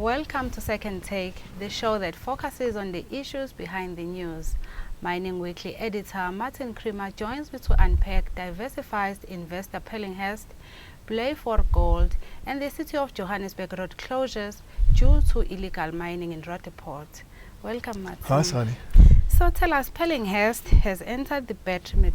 Welcome to Second Take, the show that focuses on the issues behind the news. Mining Weekly editor Martin Creamer joins me to unpack diversified investor Pallinghurst, Blyvoor Gold, and the City of Johannesburg road closures due to illegal mining in Roodepoort. Welcome, Martin. Hi, Sani. So tell us, Pallinghurst has entered the battery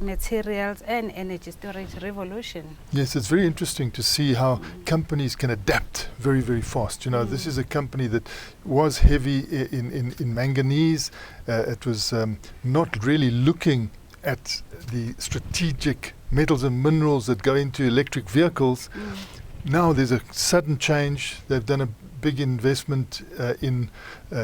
materials and energy storage revolution. Yes, it's very interesting to see how companies can adapt very, very fast. You know, this is a company that was heavy in manganese. It was not really looking at the strategic metals and minerals that go into electric vehicles. Now there's a sudden change. They've done a big investment in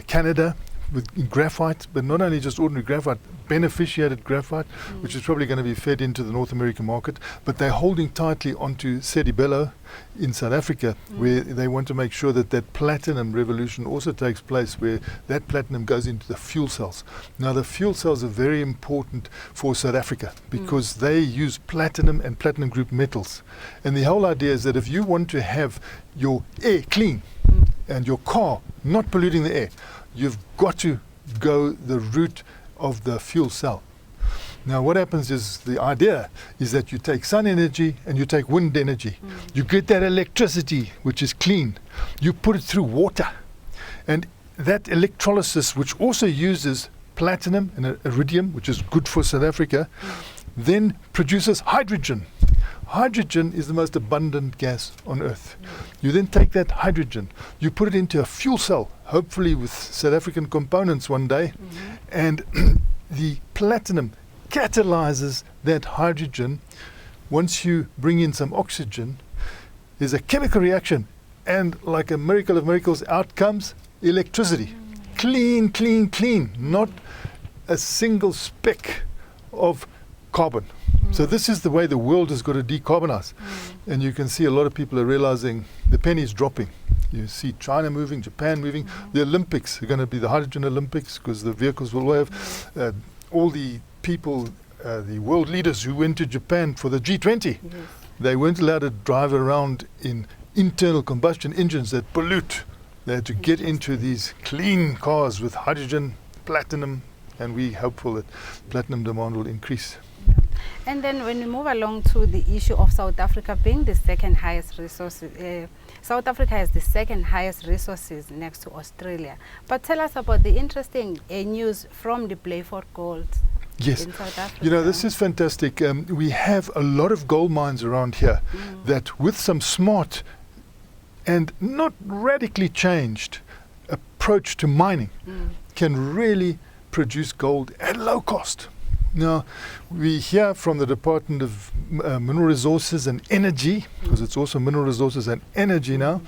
Canada with graphite, but not only just ordinary graphite, beneficiated graphite, which is probably going to be fed into the North American market, but they're holding tightly onto Sedibelo in South Africa, where they want to make sure that that platinum revolution also takes place, where that platinum goes into the fuel cells. Now, the fuel cells are very important for South Africa because they use platinum and platinum group metals. And the whole idea is that if you want to have your air clean and your car not polluting the air, you've got to go the route of the fuel cell. Now what happens is, the idea is that you take sun energy and you take wind energy. You get that electricity, which is clean. You put it through water. And that electrolysis, which also uses platinum and iridium, which is good for South Africa, then produces hydrogen. Hydrogen is the most abundant gas on Earth. You then take that hydrogen, you put it into a fuel cell, hopefully with South African components one day, and the platinum catalyzes that hydrogen. Once you bring in some oxygen, there's a chemical reaction, and like a miracle of miracles, out comes electricity. Clean, clean, clean, not a single speck of carbon. So this is the way the world has got to decarbonize. And you can see a lot of people are realizing the penny's dropping. You see China moving, Japan moving. The Olympics are going to be the hydrogen Olympics, because the vehicles will have all the people, the world leaders who went to Japan for the G20. They weren't allowed to drive around in internal combustion engines that pollute. They had to get into these clean cars with hydrogen, platinum, and we're hopeful that platinum demand will increase. And then when we move along to the issue of South Africa being the second highest resources, South Africa has the second highest resources next to Australia. But tell us about the interesting news from the Blyvoor Gold in South Africa. You know, this is fantastic. We have a lot of gold mines around here that, with some smart and not radically changed approach to mining, can really produce gold at low cost. Now, we hear from the Department of Mineral Resources and Energy, because it's also mineral resources and energy now,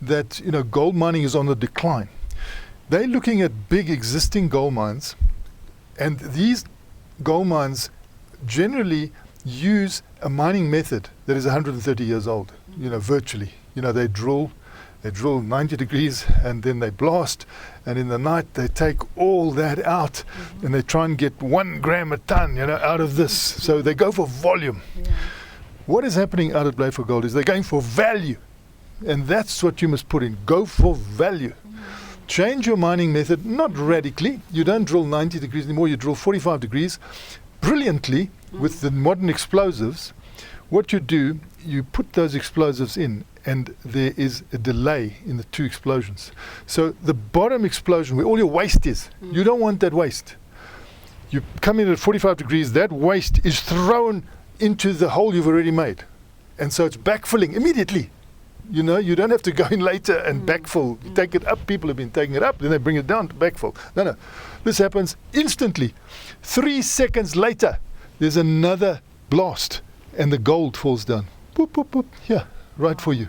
that, you know, gold mining is on the decline. They're looking at big existing gold mines, and these gold mines generally use a mining method that is 130 years old, you know, virtually. You know, they drill 90 degrees and then they blast, and in the night they take all that out and they try and get 1 gram a ton, you know, out of this. So they go for volume. What is happening out at Blyvoor Gold is they're going for value, and that's what you must put in. Go for value. Change your mining method, not radically. You don't drill 90 degrees anymore, you drill 45 degrees brilliantly with the modern explosives. What you do, you put those explosives in, and there is a delay in the two explosions. So the bottom explosion, where all your waste is, you don't want that waste. You come in at 45 degrees, that waste is thrown into the hole you've already made. And so it's backfilling immediately. You know, you don't have to go in later and backfill. You take it up, people have been taking it up, then they bring it down to backfill. No. This happens instantly. 3 seconds later, there's another blast, and the gold falls down. Boop, boop, boop. Here, right for you.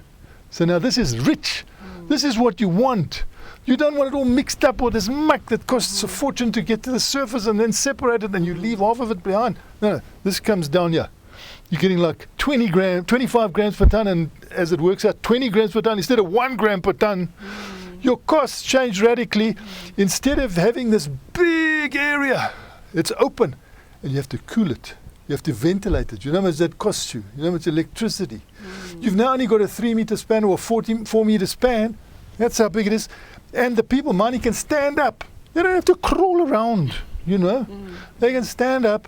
So now this is rich. This is what you want. You don't want it all mixed up with this muck that costs a fortune to get to the surface and then separate it, and you leave half of it behind. No, this comes down here. You're getting like 25 grams per ton, and as it works out, 20 grams per ton instead of 1 gram per ton. Your costs change radically. Instead of having this big area, it's open, and you have to cool it. You have to ventilate it. You know how much that costs you. You know how much electricity. You've now only got a 3 meter span or a 4 meter span, That's how big it is. And the people mining can stand up. They don't have to crawl around, you know. They can stand up,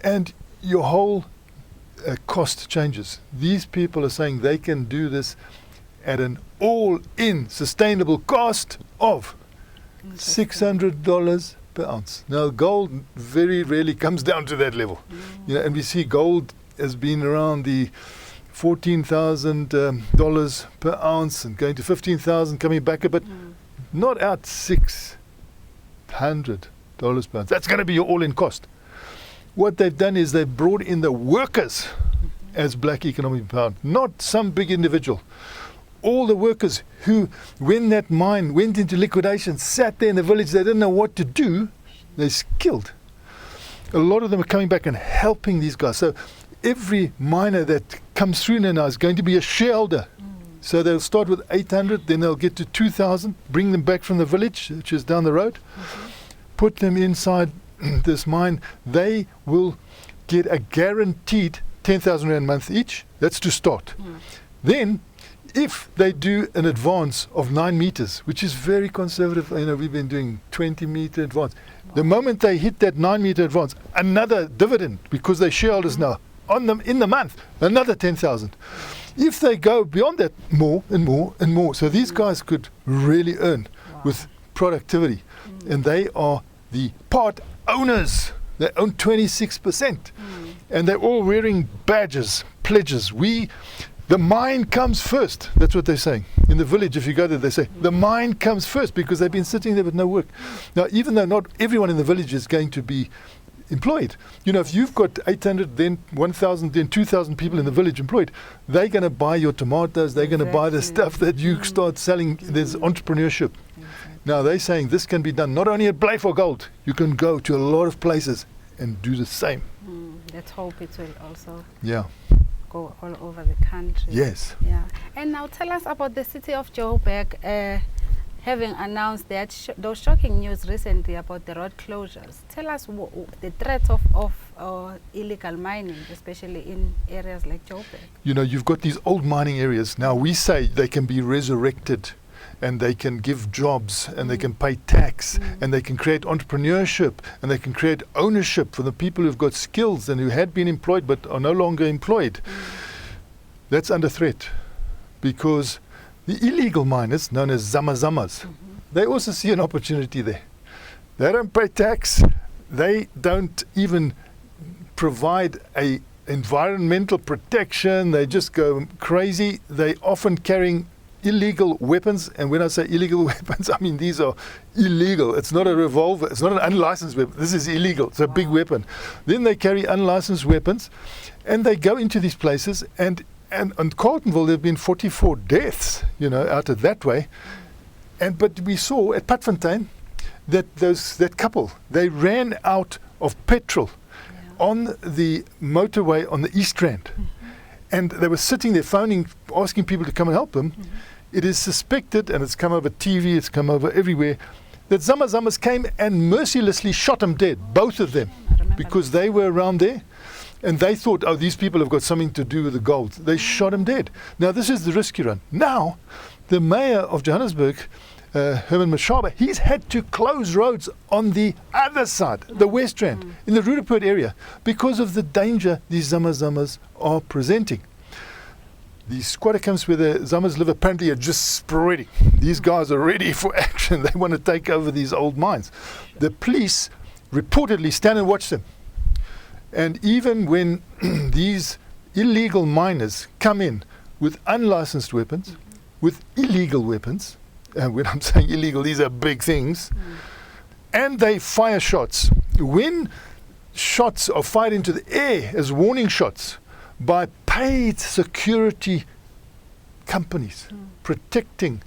and your whole cost changes. These people are saying they can do this at an all-in sustainable cost of $600 per ounce. Now, gold very rarely comes down to that level. You know, and we see gold has been around the $14,000 per ounce and going to 15,000, coming back a bit. Not out $600 per ounce. That's going to be your all-in cost. What they've done is they've brought in the workers as black economic empowerment, not some big individual. All the workers who, when that mine went into liquidation, sat there in the village, they didn't know what to do, they're skilled. A lot of them are coming back and helping these guys. So every miner that comes through now is going to be a shareholder. So they'll start with 800, then they'll get to 2,000, bring them back from the village, which is down the road, put them inside this mine. They will get a guaranteed 10,000 Rand a month each. That's to start. Then, if they do an advance of 9 meters, which is very conservative, you know, we've been doing 20-meter advance. The moment they hit that 9-meter advance, another dividend, because they're shareholders now, on them in the month, another 10,000. If they go beyond that, more and more and more. So these guys could really earn with productivity. And they are the part owners. They own 26%. And they're all wearing badges, pledges. The mine comes first. That's what they're saying. In the village, if you go there, they say, the mine comes first, because they've been sitting there with no work. Now, even though not everyone in the village is going to be employed, you know, if you've got 800, then 1,000, then 2,000 people in the village employed, they're going to buy your tomatoes, they're going to buy the stuff that you start selling. There's entrepreneurship. Now, they're saying this can be done not only at Blyvoor Gold, you can go to a lot of places and do the same. Let's hope it will also go all over the country. Yes. Yeah. And now tell us about the city of Joburg having announced that those shocking news recently about the road closures. Tell us the threat of illegal mining, especially in areas like Joburg. You know, you've got these old mining areas. Now, we say they can be resurrected, and they can give jobs, and they can pay tax, and they can create entrepreneurship, and they can create ownership for the people who've got skills and who had been employed but are no longer employed. That's under threat, because the illegal miners, known as zamazamas, they also see an opportunity there. They don't pay tax. They don't even provide a environmental protection. They just go crazy. They often carrying illegal weapons, and when I say illegal weapons, I mean these are illegal. It's not a revolver, it's not an unlicensed weapon. This is illegal. It's a big weapon. Then they carry unlicensed weapons, and they go into these places, and on Carltonville there have been 44 deaths, you know, out of that way. But we saw at Patfontein that couple, they ran out of petrol on the motorway on the East Rand. And they were sitting there phoning, asking people to come and help them. It is suspected, and it's come over TV, it's come over everywhere, that zamazamas came and mercilessly shot them dead, both of them, because they were around there. And they thought, oh, these people have got something to do with the gold. They shot them dead. Now, this is the risk you run. Now, the mayor of Johannesburg, Herman Mashaba, he's had to close roads on the other side, the West Rand, in the Roodepoort area, because of the danger these zamazamas are presenting. The squatter camps where the zamas live apparently are just spreading. These guys are ready for action. They want to take over these old mines. The police reportedly stand and watch them. And even when these illegal miners come in with unlicensed weapons, with illegal weapons, and when I'm saying illegal, these are big things, and they fire shots. When shots are fired into the air as warning shots by paid security companies protecting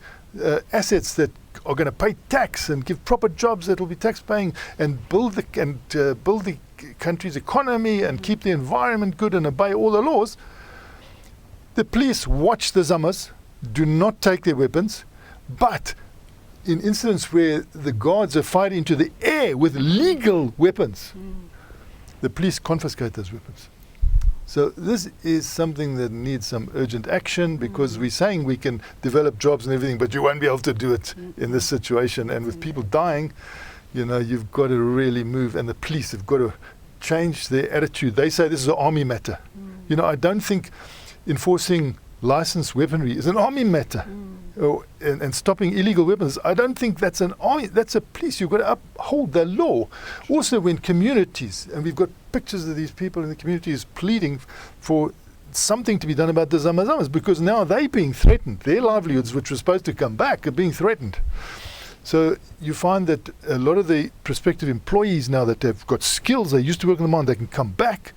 assets that are going to pay tax and give proper jobs that will be tax paying and build the country's economy and keep the environment good and obey all the laws, the police watch the zamas, do not take their weapons, but in incidents where the guards are fired into the air with legal weapons, the police confiscate those weapons. So this is something that needs some urgent action, because we're saying we can develop jobs and everything, but you won't be able to do it in this situation. And with people dying, you know, you've got to really move, and the police have got to change their attitude. They say this is an army matter. You know, I don't think enforcing licensed weaponry is an army matter. And stopping illegal weapons, I don't think that's an army, that's a police. You've got to uphold the law. Also, when communities, and we've got pictures of these people in the communities pleading for something to be done about the Zamazamas, because now they're being threatened. Their livelihoods, which were supposed to come back, are being threatened. So you find that a lot of the prospective employees now that have got skills, they used to work in the mine, they can come back.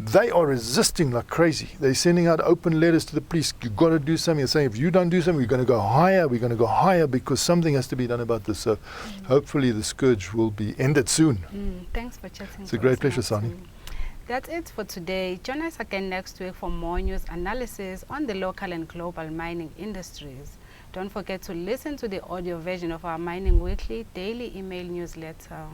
They are resisting like crazy. They're sending out open letters to the police. You've got to do something. They're saying, if you don't do something, we're going to go higher. We're going to go higher, because something has to be done about this. So hopefully the scourge will be ended soon. Thanks for chatting. It's a great pleasure, Sani. That's it for today. Join us again next week for more news analysis on the local and global mining industries. Don't forget to listen to the audio version of our Mining Weekly daily email newsletter.